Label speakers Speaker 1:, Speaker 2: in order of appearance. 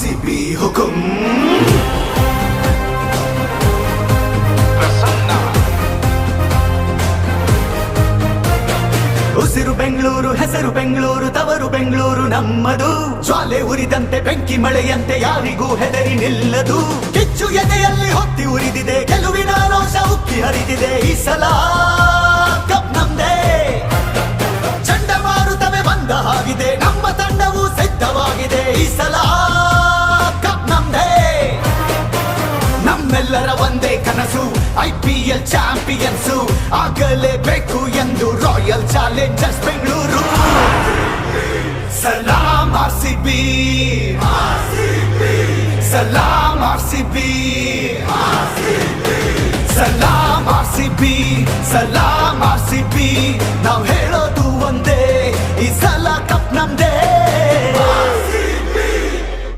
Speaker 1: RCB ಹುಕುಂ. ಉಸಿರು ಬೆಂಗಳೂರು, ಹೆಸರು ಬೆಂಗಳೂರು, ತವರು ಬೆಂಗಳೂರು ನಮ್ಮದು. ಜ್ವಾಲೆ ಉರಿದಂತೆ ಬೆಂಕಿ ಮಳೆಯಂತೆ ಯಾರಿಗೂ ಹೆದರಿ ನಿಲ್ಲದು. ಕಿಚ್ಚು ಎದೆಯಲ್ಲಿ ಹೊತ್ತಿ ಉರಿದಿದೆ, ಗೆಲುವಿನ ರೋಷ ಉಕ್ಕಿ ಹರಿದಿದೆ. ಈ ಸಲ ಕಪ್ ನಮ್ದೇ, ಚಂಡಮಾರುತವೇ ಬಂದ ಹಾಗಿದೆ, ನಮ್ಮ ತಂಡವು ಸಿದ್ಧವಾಗಿದೆ. ಈ ಸಲ ಕಪ್ ನಮ್ದೇ, ನಮ್ಮೆಲ್ಲರ ಒಂದೇ ಕನಸು IPL ಚಾಂಪಿಯನ್ಸು ಆಗಲೇಬೇಕು ಎಂದು ರಾಯಲ್ ಚಾಲೆಂಜರ್ಸ್ ಬೆಂಗಳೂರು. ಸಲಾಂ RCB, ಸಲಾಂ RCB, ಸಲಾಂ RCB, ಸಲಾಂ RCB. ನಾವು ಹೇಳೋ